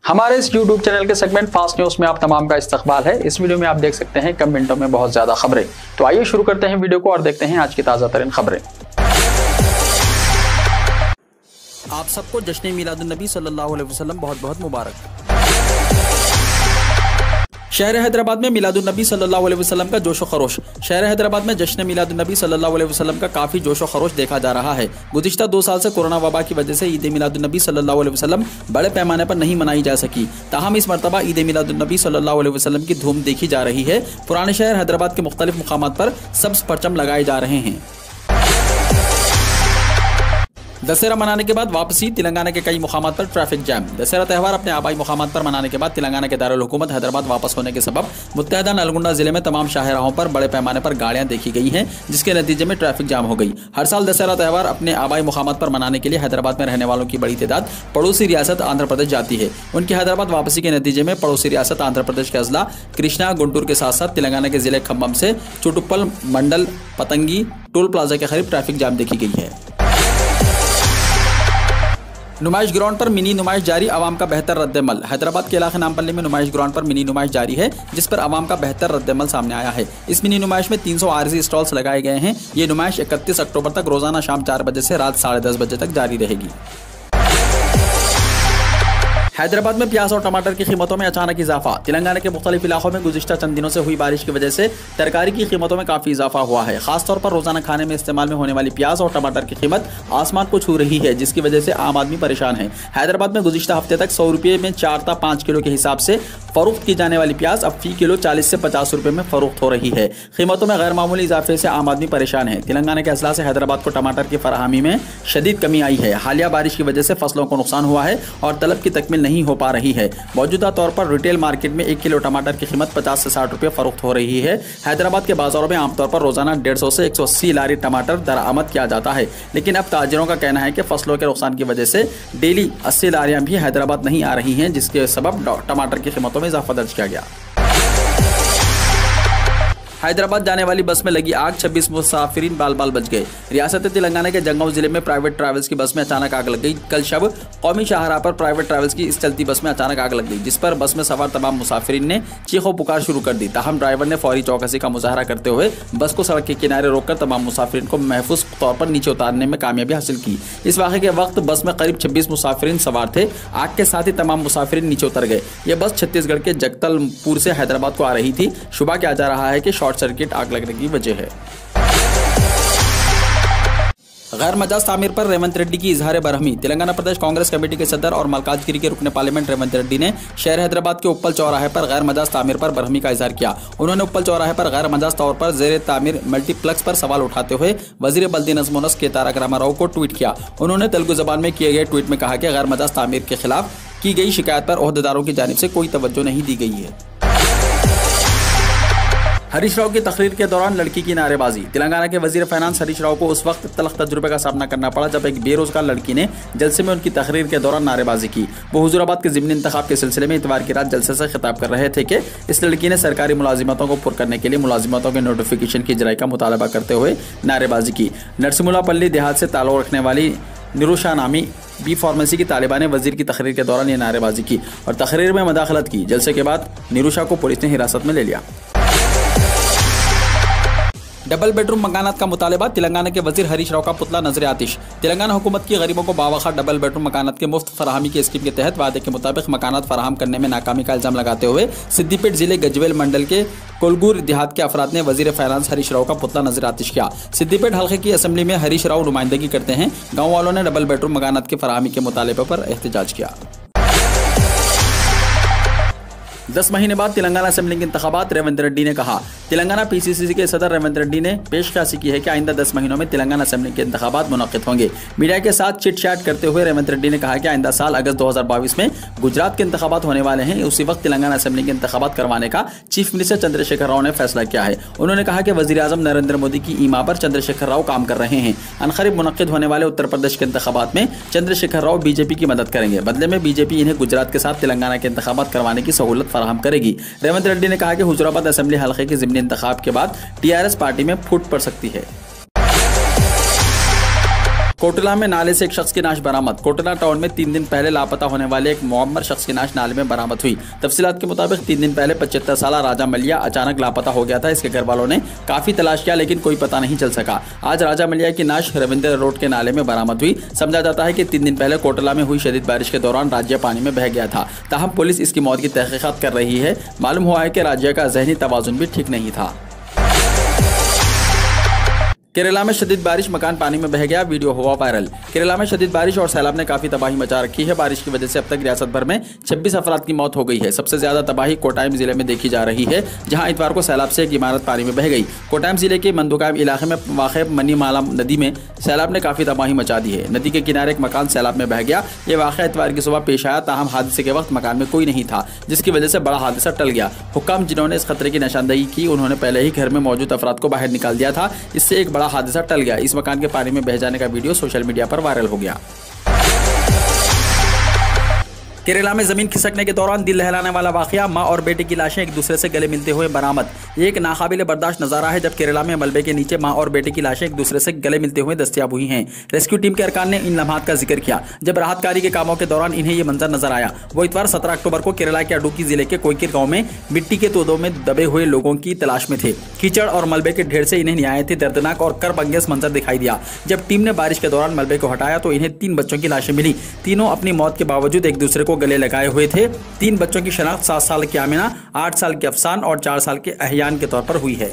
हमारे इस YouTube channel के सेगमेंट फास्ट न्यूज में आप तमाम का इस्तकबाल है। इस वीडियो में आप देख सकते हैं कम मिनटों में बहुत ज्यादा खबरें। तो आइए शुरू करते हैं वीडियो को और देखते हैं आज की ताजा तरीन खबरें। आप सबको जश्न मिलादुन नबी सल्लल्लाहु अलैहि वसल्लम बहुत बहुत मुबारक। शहर हैदराबाद में मिलादुन नबी सल्लल्लाहु अलैहि वसल्लम का जोशो खरोश। शहर हैदराबाद में जश्न मिलादुन नबी सल्लल्लाहु अलैहि वसल्लम का काफी जोशो खरोश देखा जा रहा है। गुज़िश्ता 2 साल से कोरोना वबा की वजह से ईद मिलादुन नबी सल्लल्लाहु अलैहि वसल्लम बड़े पैमाने पर नहीं मनाई जा सकी। ताहम इस मरतबा ईद मिलादुन नबी सल्लल्लाहु अलैहि वसल्लम की धूम देखी जा रही है। पुराने शहर हैदराबाद के मुख्तलिफ मुकामात पर सब्ज परचम लगाए जा रहे हैं। दशहरा मनाने के बाद वापसी, तेलंगाना के कई मुकामात पर ट्रैफिक जैम। दशहरा त्यौहार अपने आबाई मुकामात पर मनाने के बाद तेलंगाना के दारुल हुकूमत हैदराबाद वापस होने के सबब मुत्तहदा नलगुंडा जिले में तमाम शाहराहों पर बड़े पैमाने पर गाड़ियां देखी गई हैं, जिसके नतीजे में ट्रैफिक जाम हो गई। हर साल दशहरा त्यौहार अपने आबाई मुकामात पर मनाने के लिए हैदराबाद में रहने वालों की बड़ी तादाद पड़ोसी रियासत आंध्र प्रदेश जाती है। उनकी हैदराबाद वापसी के नतीजे में पड़ोसी रियासत आंध्र प्रदेश के अजला कृष्णा, गुंटूर के साथ साथ तेलंगाना के जिले खम्बम से चुटुप्पल मंडल पतंगी टोल प्लाजा के करीब ट्रैफिक जाम देखी गई है। नुमाइश ग्राउंड पर मिनी नुमाइश जारी, आवाम का बेहतर रद्दमल। हैदराबाद के इलाके नामपल्ली में नुमाइश ग्राउंड पर मिनी नुमाइश जारी है, जिस पर आवाम का बेहतर रद्दमल सामने आया है। इस मिनी नुमाइश में 300 आरजी स्टॉल्स लगाए गए हैं। ये नुमाइश 31 अक्टूबर तक रोजाना शाम 4 बजे से रात 10:30 बजे तक जारी रहेगी। हैदराबाद में प्याज और टमाटर की कीमतों में अचानक इजाफा। तेलंगाना के मुख्तलिफ इलाकों में गुज़िश्ता चंद दिनों से हुई बारिश की वजह से तरकारी की कीमतों में काफी इजाफा हुआ है। खासतौर पर रोजाना खाने में इस्तेमाल में होने वाली प्याज और टमाटर की कीमत आसमान को छू रही है, जिसकी वजह से आम आदमी परेशान है। हैदराबाद में गुज़िश्ता हफ्ते तक 100 रुपये में 4 ता 5 किलो के हिसाब से फरोख्त की जाने वाली प्याज अब फी किलो 40 से 50 रुपये में फरोख्त हो रही है। कीमतों में गैर मामूली इजाफे से आम आदमी परेशान है। तेलंगाना के अजला से हैदराबाद को टमाटर की फराहमी में शदीद कमी आई है। हालिया बारिश की वजह से फसलों को नुकसान हुआ है और तलब की तकमील नहीं हो पा रही है। मौजूदा तौर पर रिटेल मार्केट में 1 किलो टमाटर की कीमत 50 से 60 रुपये फरोख्त हो रही है। हैदराबाद के बाजारों में आमतौर पर रोजाना 150 से 180 लारी टमाटर दरामद किया जाता है, लेकिन अब ताजिरों का कहना है कि फसलों के नुकसान की वजह से डेली 80 लारियां भी हैदराबाद नहीं आ रही हैं, जिसके सबब टमाटर की कीमतों में इजाफा दर्ज किया गया। हैदराबाद जाने वाली बस में लगी आग, 26 मुसाफिरीन बाल बाल बच गए। रियासत तेलंगाना के जंगांव जिले में प्राइवेट ट्रैवल्स की बस में अचानक आग लग गई। कल शब कौमी शाहराह पर प्राइवेट ट्रैवल्स की इस चलती बस में अचानक आग लग गई, जिस पर बस में सवार तमाम मुसाफिरीन ने चीखों पुकार शुरू कर दी। ताहम ड्राइवर ने फौरी चौकसी का मुजाहरा करते हुए बस को सड़क के किनारे रोककर तमाम मुसाफिरीन को महफूज तौर पर नीचे उतारने में कामयाबी हासिल की। इस वाक़े के वक्त बस में करीब 26 मुसाफिरीन सवार थे। आग के साथ ही तमाम मुसाफिरीन नीचे उतर गए। यह बस छत्तीसगढ़ के जगदलपुर से हैदराबाद को आ रही थी। शुबा किया जा रहा है कि शॉर्ट सर्किट आग लगने की वजह है। गैर मजाज तामीर पर रेवंत रेड्डी की इजहार बरहमी। तेलंगाना प्रदेश कांग्रेस कमेटी के सदर और मलकाजगिरी के रुकने पार्लियामेंट रेवंत रेड्डी ने शहर हैदराबाद के उप्पल चौराहे पर गैर मजाज तामीर पर बरहमी का इजहार किया। उन्होंने उप्पल चौराहे पर गैर मजाज तौर पर जेर तामीर मल्टीप्लेक्स पर सवाल उठाते हुए वजीर बल्दी नज़्म व नस्क के तारक रामाराव को ट्वीट किया। उन्होंने तेलुगु जबान में किए गए ट्वीट में कहा कि गैर मजाज तामीर के खिलाफ की गई शिकायत पर ओहदेदारों की जानिब से कोई तवज्जो नहीं दी गई है। हरीश राव की तकरीर के दौरान लड़की की नारेबाजी। तेलंगाना के वजीर फाइनेंस हरीश राव को उस वक्त तलख तजुर्बे का सामना करना पड़ा जब एक बेरोजगार लड़की ने जलसे में उनकी तकरीर के दौरान नारेबाजी की। वो हुजूराबाद के ज़िमनी इंतखाब के सिलसिले में इतवार की रात जलसे से खिताब कर रहे थे कि इस लड़की ने सरकारी मुलाजिमतों को पुर करने के लिए मुलाजिमतों के नोटिफिकेशन की इजराई का मुतालबा करते हुए नारेबाजी की। नरसिमुल्लापल्ली देहात से ताल्लुक़ रखने वाली निरुषा नामी बी फार्मेसी की तालिबा ने वजीर की तकरीर के दौरान ये नारेबाजी की और तकरीर में मदाखलत की। जलसे के बाद निरुषा को पुलिस ने हिरासत में ले लिया। डबल बेडरूम मकानात का मुतालबा। तेलंगाना के वजीर हरीश राव का पुतला नजर आतिश। तेलंगाना हुकूमत की गरीबों को बावखा डबल बेडरूम मकानात के मुफ्त फराहमी की स्कीम के तहत वादे के मुताबिक मकानात फराहम करने में नाकामी का इल्जाम लगाते हुए सिद्दीपेट जिले गजवेल मंडल के कोलगूर देहात के अफराद ने वजीर फाइनेंस हरीश राव का पुतला नजर आतिश किया। सिद्दीपेट हल्के की असेंबली में हरीश राव नुमाइंदगी करते हैं। गाँव वालों ने डबल बेडरूम मकानात की फराहमी के मुतालबे पर एहतजाज किया। 10 महीने बाद तेलंगाना असेंबली के इंतखाबात। रेवंत रेड्डी ने कहा। तेलंगाना पीसीसी के सदर रेवंत रेड्डी ने पेशकशी की है कि आइंदा 10 महीनों में तेलंगाना असेंबली के इंतखाबात मुनक्किद होंगे। मीडिया के साथ चिट चैट करते हुए रेवंत रेड्डी ने कहा कि आइंदा साल अगस्त 2022 में गुजरात के इंतखाबात होने वाले हैं। उसी वक्त तेलंगाना असेंबली के इंतखाबात करवाने का चीफ मिनिस्टर चंद्रशेखर राव ने फैसला किया है। उन्होंने कहा कि वजीर आजम नरेंद्र मोदी की ईमा पर चंद्रशेखर राव काम कर रहे हैं। अनकरीब मुनक्किद होने वाले उत्तर प्रदेश के इंतखाबात में चंद्रशेखर राव बीजेपी की मदद करेंगे। बदले में बीजेपी इन्हें गुजरात के साथ तेलंगाना के इंतखाबात करवाने की सहूलत फराहम करेगी। रेवंत रेड्डी ने कहा कि हुजूराबाद असेंबली हल्के के ज़िमनी इंतखाब के बाद टीआरएस पार्टी में फूट पड़ सकती है। कोटला में नाले से एक शख्स की लाश बरामद। कोटला टाउन में 3 दिन पहले लापता होने वाले एक मुअम्मर शख्स की लाश नाले में बरामद हुई। तफसीलात के मुताबिक 3 दिन पहले 75 साल राजा मलिया अचानक लापता हो गया था। इसके घर वालों ने काफी तलाश किया लेकिन कोई पता नहीं चल सका। आज राजा मलिया की लाश रविंद्र रोड के नाले में बरामद हुई। समझा जाता है कि 3 दिन पहले कोटला में हुई शदीद बारिश के दौरान राज्य पानी में बह गया था। ताहम पुलिस इसकी मौत की तहकीकात कर रही है। मालूम हुआ है कि राज्य का जहनी तवाजुन भी ठीक नहीं था। केरला में शदीद बारिश, मकान पानी में बह गया, वीडियो हुआ वायरल। केरला में शदीद बारिश और सैलाब ने काफी तबाही मचा रखी है। बारिश की वजह से अब तक रियासत भर में 26 अफराद की मौत हो गई है। सबसे ज्यादा तबाही कोटायम जिले में देखी जा रही है, जहां इतवार को सैलाब से एक इमारत पानी में बह गई। कोटायम जिले के मंदुकायम इलाके में वाक़ मनीमाला नदी में सैलाब ने काफी तबाही मचा दी है। नदी के किनारे एक मकान सैलाब में बह गया। ये वाक़या इतवार की सुबह पेश आया। ताहम हादसे के वक्त मकान में कोई नहीं था, जिसकी वजह से बड़ा हादसा टल गया। हुक्काम जिन्होंने इस खतरे की निशानदेही की, उन्होंने पहले ही घर में मौजूद अफराद को बाहर निकाल दिया था। इससे एक बड़ा हादसा टल गया। इस मकान के पानी में बह जाने का वीडियो सोशल मीडिया पर वायरल हो गया। केरला में जमीन खिसकने के दौरान दिल दहलाने वाला वाकया, मां और बेटे की लाशें एक दूसरे से गले मिलते हुए बरामद। एक नाकाबिले बर्दाश्त नजारा है जब केरला में मलबे के नीचे मां और बेटे की लाशें एक दूसरे से गले मिलते हुए दस्तयाब हुई हैं। रेस्क्यू टीम के अरकान ने इन लम्हात का जिक्र किया जब राहतकारी के कामों के दौरान इन्हें ये मंजर नजर आया। वो इतवार 17 अक्टूबर को केरला के अडुकी जिले के कोइकिर गांव में मिट्टी के तोदों में दबे हुए लोगों की तलाश में थे। कीचड़ और मलबे के ढेर से इन्हें निहायत ही दर्दनाक और करबंगेज मंजर दिखाई दिया। जब टीम ने बारिश के दौरान मलबे को हटाया तो इन्हें 3 बच्चों की लाशें मिली। तीनों अपनी मौत के बावजूद एक दूसरे को गले लगाए हुए थे। 3 बच्चों की शनाख्त 7 साल की आमिना, 8 साल के अफसान और 4 साल के अहयान के तौर पर हुई है।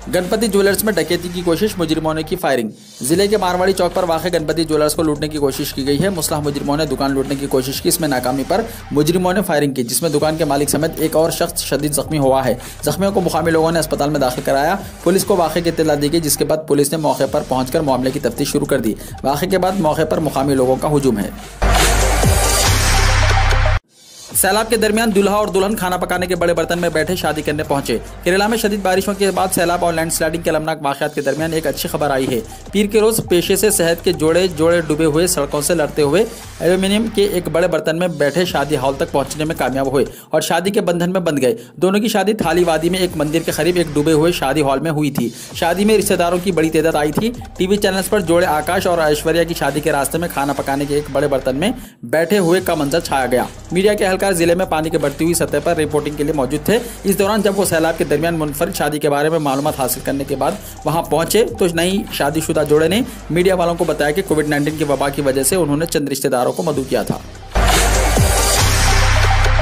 गणपति ज्वेलर्स में डकैती की कोशिश, मुजरिमों ने की फायरिंग। जिले के मारवाड़ी चौक पर वाक़ गणपति ज्वेलर्स को लूटने की कोशिश की गई है। मुस्लिम मुजरिमों ने दुकान लूटने की कोशिश की। इसमें नाकामी पर मुजरिमों ने फायरिंग की, जिसमें दुकान के मालिक समेत एक और शख्स शदीद जख्मी हुआ है। जख्मियों को मुकामी लोगों ने अस्पताल में दाखिल कराया। पुलिस को वाक़े की इत्तला दी गई, जिसके बाद पुलिस ने मौके पर पहुंचकर मामले की तफ्तीश शुरू कर दी। वाक़े के बाद मौके पर मुकामी लोगों का हुजूम है। सैलाब के दरमियान दूल्हा और दुल्हन खाना पकाने के बड़े बर्तन में बैठे शादी करने पहुंचे। केरला में शदीद बारिशों के बाद सैलाब और लैंडस्लाइडिंग के अलमनाक वाक़यात के दरमियान एक अच्छी खबर आई है। पीर के रोज पेशे से शहद के जोड़े जोड़े डूबे हुए सड़कों से लड़ते हुए एल्यूमिनियम के एक बड़े बर्तन में बैठे शादी हॉल तक पहुंचने में कामयाब हुए और शादी के बंधन में बंध गए। दोनों की शादी थाली वादी में एक मंदिर के करीब एक डूबे हुए शादी हॉल में हुई थी। शादी में रिश्तेदारों की बड़ी तादाद आई थी। टीवी चैनल्स पर जोड़े आकाश और ऐश्वर्या की शादी के रास्ते में खाना पकाने के एक बड़े बर्तन में बैठे हुए का मंजर छाया गया। मीडिया के एहलकार जिले में पानी के बढ़ती हुई सतह पर रिपोर्टिंग के लिए मौजूद थे। इस दौरान जब वो सैलाब के दरमियान मुनफरिद शादी के बारे में मालूमात हासिल करने के बाद वहां पहुंचे तो नई शादीशुदा जोड़े ने मीडिया वालों को बताया कि कोविड-19 की वबा की वजह से उन्होंने चंद रिश्तेदारों को मदऊ किया था।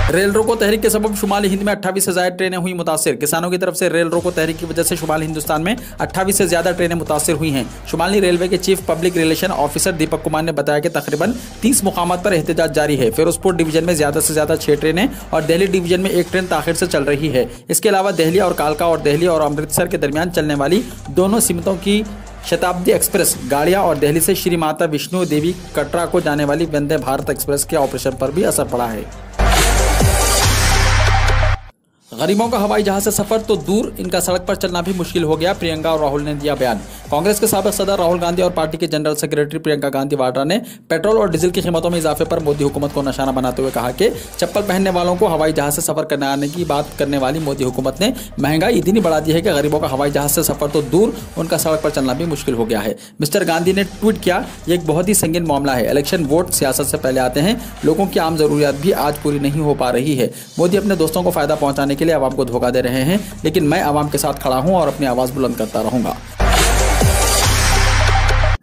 रेल रोको तहरीक के सबब शुमाली हिंद में 28 से ज्यादा ट्रेनें हुई मुतासिर। किसानों की तरफ से रेल रोको तहरीक की वजह से शुमाली हिंदुस्तान में 28 से ज्यादा ट्रेनें मुतासिर हुई हैं। शुमाली रेलवे के chief public relation officer Deepak Kumar ने बताया कि तकरीबन 30 मुकामात पर एहतजाज जारी है। फिरोजपुर डिवीजन में ज्यादा से ज्यादा 6 ट्रेनें और दिल्ली डिवीजन में 1 ट्रेन ताखिर से चल रही है। इसके अलावा दिल्ली और कालका और दिल्ली और अमृतसर के दरमियान चलने वाली दोनों सीमतों की शताब्दी एक्सप्रेस गाड़ियां और दिल्ली से श्री माता विष्णु देवी कटरा को जाने वाली वंदे भारत एक्सप्रेस के ऑपरेशन पर भी असर पड़ा है। गरीबों का हवाई जहाज से सफर तो दूर, इनका सड़क पर चलना भी मुश्किल हो गया। प्रियंका और राहुल ने दिया बयान। कांग्रेस के साबिक सदर राहुल गांधी और पार्टी के जनरल सेक्रेटरी प्रियंका गांधी वाड्रा ने पेट्रोल और डीजल की कीमतों में इजाफे पर मोदी हुकूमत को निशाना बनाते हुए कहा कि चप्पल पहनने वालों को हवाई जहाज से सफर करने आने की बात करने वाली मोदी हुकूमत ने महंगाई इतनी बढ़ा दी है कि गरीबों का हवाई जहाज से सफर तो दूर, उनका सड़क पर चलना भी मुश्किल हो गया है। मिस्टर गांधी ने ट्वीट किया, ये एक बहुत ही संगीन मामला है। इलेक्शन वोट सियासत से पहले आते हैं। लोगों की आम जरूरियात भी आज पूरी नहीं हो पा रही है। मोदी अपने दोस्तों को फायदा पहुंचाने के लिए आवाम को धोखा दे रहे हैं, लेकिन मैं आवाम के साथ खड़ा हूं और अपनी आवाज बुलंद करता रहूंगा।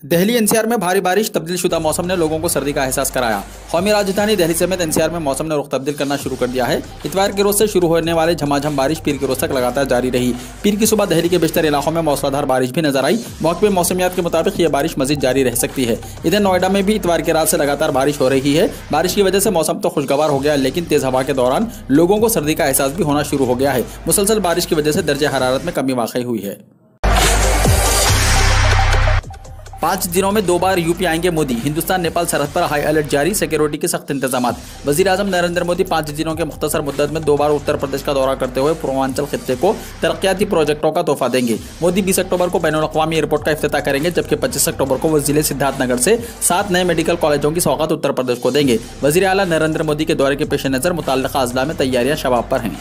दिल्ली एनसीआर में भारी बारिश, तब्दीलशुदा मौसम ने लोगों को सर्दी का एहसास कराया। कौमी राजधानी दिल्ली समेत एनसीआर में मौसम ने रुख तब्दील करना शुरू कर दिया है। इतवार के रोज से शुरू होने वाले झमाझम बारिश पीर के रोज तक लगातार जारी रही। पीर की सुबह दिल्ली के बेशतर इलाकों में मौसलाधार बारिश भी नजर आई। महकमे मौसमियात के मुताबिक ये बारिश मजीद जारी रह सकती है। इधर नोएडा में भी इतवार की रात से लगातार बारिश हो रही है। बारिश की वजह से मौसम तो खुशगवार हो गया, लेकिन तेज हवा के दौरान लोगों को सर्दी का एहसास भी होना शुरू हो गया है। मुसलसल बारिश की वजह से दर्जे हरारत में कमी वाक़ई हुई है। 5 दिनों में 2 बार यूपी आएंगे मोदी। हिंदुस्तान नेपाल सरहद पर हाई अलर्ट जारी, सिक्योरिटी के सख्त इंतजाम। वजीर आजम नरेंद्र मोदी 5 दिनों के मुख्तसर मुद्दत में 2 बार उत्तर प्रदेश का दौरा करते हुए पूर्वांचल खित्ते को तरक्याती प्रोजेक्टों का तोहफा देंगे। मोदी 20 अक्टूबर को बैनुल-अक़वामी एयरपोर्ट का इफ्तिताह करेंगे, जबकि 25 अक्टूबर को वो जिले सिद्धार्थनगर से 7 नए मेडिकल कॉलेजों की सौगात उत्तर प्रदेश को देंगे। वजीर आला नरेंद्र मोदी के दौरे के पेश नज़र मुतल्लिक़ा अज़ला में तैयारियां शबाब पर हैं।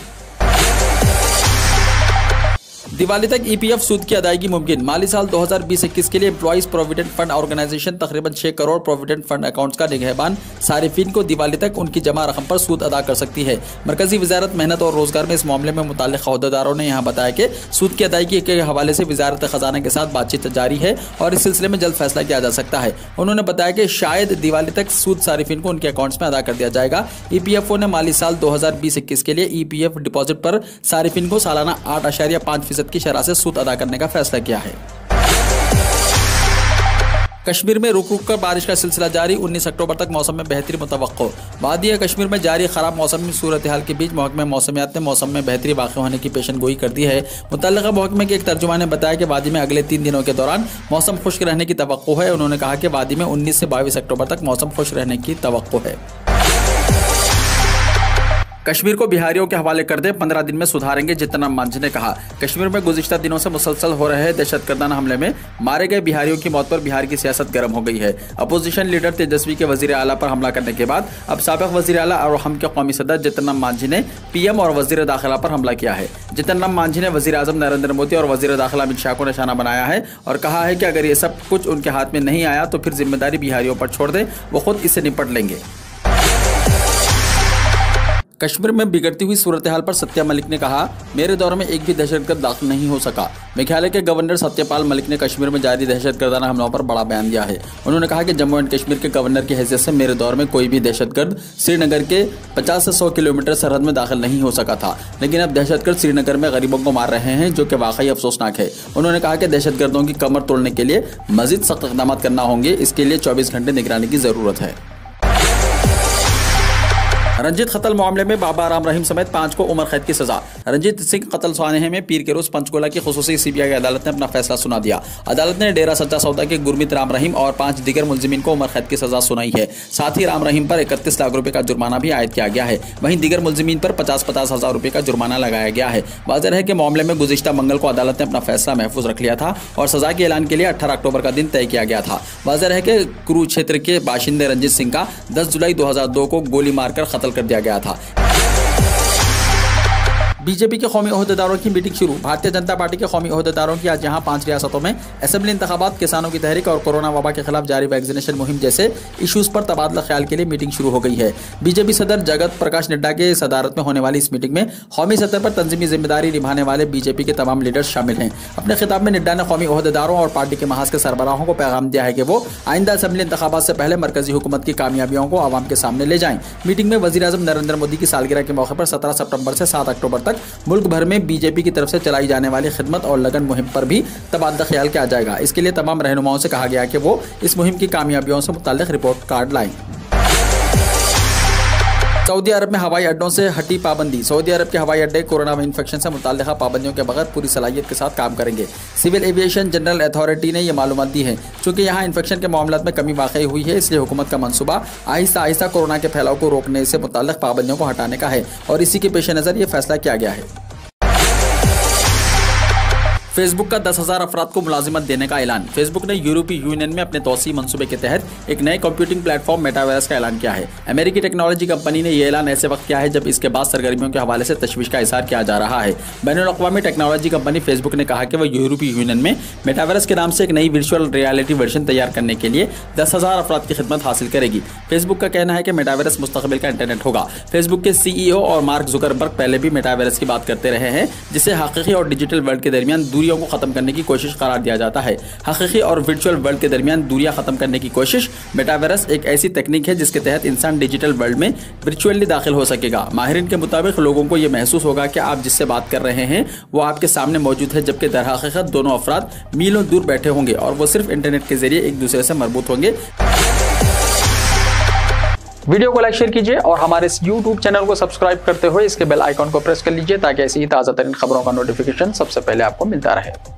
दिवाली तक ईपीएफ सूद की अदायगी मुमकिन। माली साल 2020-21 के लिए एम्प्लॉइज प्रोविडेंट फंड ऑर्गेनाइजेशन तकरीबन 6 करोड़ प्रोविडेंट फंड अकाउंट्स का निगहबान सारिफिन को दिवाली तक उनकी जमा रकम पर सूद अदा कर सकती है। मरकजी वजारत मेहनत और रोजगार में इस मामले में मुताल्लिक़ अहदेदारों ने यहाँ बताया कि सूद की अदायगी के हवाले से वजारत खजाना के साथ बातचीत जारी है और इस सिलसिले में जल्द फैसला किया जा सकता है। उन्होंने बताया कि शायद दिवाली तक सूद सारिफिन को उनके अकाउंट्स में अदा कर दिया जाएगा। ईपीएफओ ने माली साल 2020-21 के लिए ईपीएफ डिपॉजिट पर सारिफिन को सालाना 8.5% की शरह से सूद अदा करने का फैसला किया है। कश्मीर में रुक रुक कर बारिश का सिलसिला जारी। 19 अक्टूबर तक मौसम में बेहतरी मुतवक्को। वादी कश्मीर में जारी खराब मौसमी सूरत हाल के बीच महकमा मौसमियात ने मौसम में बेहतरी वाक़ होने की पेशन गोई कर दी है। मुतल्लिक़ा महकमे के एक तर्जुमान ने बताया कि वादी में अगले 3 दिनों के दौरान मौसम खुश्क रहने की तवक्को है। उन्होंने कहा कि वादी में 19 से 22 अक्टूबर तक मौसम खुश रहने की तवक्को है। कश्मीर को बिहारियों के हवाले कर दे, 15 दिन में सुधारेंगे, जीतन राम मांझी ने कहा। कश्मीर में गुज़िश्ता दिनों से मुसलसल हो रहे दहशतगर्दाना हमले में मारे गए बिहारियों की मौत पर बिहार की सियासत गर्म हो गई है। अपोजिशन लीडर तेजस्वी के वजीर आला पर हमला करने के बाद अब साबिक़ वजीर आला और हम के कौमी सदर जीतन राम मांझी ने पीएम और वजीर दाखिला पर हमला किया है। जीतन राम मांझी ने वजीर आज़म नरेंद्र मोदी और वजीर दाखिला अमित शाह को निशाना बनाया है और कहा है कि अगर ये सब कुछ उनके हाथ में नहीं आया तो फिर जिम्मेदारी बिहारियों पर छोड़ दें, वो खुद इससे निपट लेंगे। कश्मीर में बिगड़ती हुई सूरत हाल पर सत्या मलिक ने कहा, मेरे दौर में एक भी दहशतगर्द दाखिल नहीं हो सका। मेघालय के गवर्नर सत्यपाल मलिक ने कश्मीर में जारी दहशतगर्दाना हमलों पर बड़ा बयान दिया है। उन्होंने कहा कि जम्मू एंड कश्मीर के गवर्नर की हैसियत से मेरे दौर में कोई भी दहशतगर्द श्रीनगर के 50 से 100 किलोमीटर सरहद में दाखिल नहीं हो सका था, लेकिन अब दहशतगर्द श्रीनगर में गरीबों को मार रहे हैं, जो कि वाकई अफसोसनाक है। उन्होंने कहा कि दहशतगर्दों की कमर तोड़ने के लिए मजीद सख्त इक़दाम करना होंगे। इसके लिए 24 घंटे निगरानी की जरूरत है। रंजीत कत्ल मामले में बाबा राम रहीम समेत 5 को उम्र कैद की सजा। रंजीत सिंह कत्ल सानहे में पीर के रोज पंचकुला की खुसूसी सीबीआई अदालत ने अपना फैसला सुना दिया। अदालत ने डेरा सच्चा सौदा के गुरमीत राम रहीम और 5 दीगर मुलजिमीन को उम्र कैद की सजा सुनाई है। साथ ही राम रहीम पर 31 लाख रुपए का जुर्माना भी आयद किया गया है। वहीं दीगर मुलजिमीन पर 50-50 हज़ार रुपए का जुर्माना लगाया गया है। वाज़ेह है कि मामले में गुज़िश्ता मंगल को अदालत ने अपना फैसला महफूज रख लिया था और सजा के ऐलान के लिए 18 अक्टूबर का दिन तय किया गया था। वाज़ेह है कि कुरुक्षेत्र के बाशिंदे रंजीत सिंह का 10 जुलाई 2002 को गोली मारकर कत्ल कर दिया गया था। बीजेपी के कौमी ओहदेदारों की मीटिंग शुरू। भारतीय जनता पार्टी के कौमी ओहदेदारों की आज यहाँ 5 रियासतों में असेंबली इंतखाबात, किसानों की तहरीक और कोरोना वबा के खिलाफ जारी वैक्सीनेशन मुहिम जैसे इशूज़ पर तबादला ख्याल के लिए मीटिंग शुरू हो गई है। बीजेपी सदर जगत प्रकाश नड्डा के सदारत में होने वाली इस मीटिंग में कौमी सतह पर तंजीमी जिम्मेदारी निभाने वाले बीजेपी के तमाम लीडर्स शामिल हैं। अपने खिताब में नड्डा ने कौमी ओहदेदारों और पार्टी के महाज के सरबराहों को पैगाम दिया है कि वो आइंदा असेंबली इंतखाबात से पहले मरकजी हुकूमत की कामयाबियों को आवाम के सामने ले जाएं। मीटिंग में वज़ीर आज़म नरेंद्र मोदी की सालगिरह के मौके पर 17 सितंबर से 7 अक्टूबर तक मुल्क भर में बीजेपी की तरफ से चलाई जाने वाली खिदमत और लगन मुहिम पर भी तबादला ख्याल किया जाएगा। इसके लिए तमाम रहनुमाओं से कहा गया कि वो इस मुहिम की कामयाबियों से मुताल्लिक रिपोर्ट कार्ड लाएं। सऊदी अरब में हवाई अड्डों से हटी पाबंदी। सऊदी अरब के हवाई अड्डे कोरोना इन्फेक्शन से मुताल्लिक़ा पाबंदियों के बगैर पूरी सलाहियत के साथ काम करेंगे। सिविल एविएशन जनरल अथॉरिटी ने यह मालूमात दी है। चूँकि यहाँ इन्फेक्शन के मामलों में कमी वाक़ई हुई है, इसलिए हुकूमत का मंसूबा आहिस्ता आहिस्ता कोरोना के फैलाव को रोकने से मुताल्लिक़ पाबंदियों को हटाने का है और इसी के पेश नज़र यह फैसला किया गया है। फेसबुक का 10,000 अफराद को मुलाजिमत देने का ऐलान। फेसबुक ने यूरोपीय यूनियन में अपने तौसी मंसूबे के तहत एक नए कंप्यूटिंग प्लेटफॉर्म मेटावर्स का ऐलान किया है। अमेरिकी टेक्नोलॉजी कंपनी ने यह ऐलान ऐसे वक्त किया है जब इसके बाद सरगर्मियों के हवाले से तशवीश का इज़हार किया जा रहा है। बैनुल-अक़वामी टेक्नोलॉजी कंपनी फेसबुक ने कहा कि वह यूरोपीय यूनियन में मेटावर्स के नाम से एक नई वर्चुअल रियलिटी वर्जन तैयार करने के लिए 10,000 अफराद की खिदमत हासिल करेगी। फेसबुक का कहना है कि मेटावर्स मुस्तक़बिल का इंटरनेट होगा। फेसबुक के CEO और मार्क जुकरबर्ग पहले भी मेटावर्स की बात करते रहे हैं, जिसे हकीकी और डिजिटल वर्ल्ड के दरमियान दूरियों को खत्म करने की कोशिश करार दिया जाता है। हकीकी और वर्चुअल वर्ल्ड के दरमियान दूरियां खत्म करने की कोशिश। मेटावर्स एक ऐसी तकनीक है जिसके तहत इंसान डिजिटल वर्ल्ड में वर्चुअली दाखिल हो सकेगा। माहिरीन के मुताबिक लोगों को यह महसूस होगा कि आप जिससे बात कर रहे हैं वो आपके सामने मौजूद है, जबकि दरहकीकत दोनों अफराद मीलों दूर बैठे होंगे और वो सिर्फ इंटरनेट के जरिए एक दूसरे से मरबूत होंगे। वीडियो को लाइक शेयर कीजिए और हमारे इस YouTube चैनल को सब्सक्राइब करते हुए इसके बेल आइकॉन को प्रेस कर लीजिए ताकि ऐसी ही ताज़ा तरीन खबरों का नोटिफिकेशन सबसे पहले आपको मिलता रहे।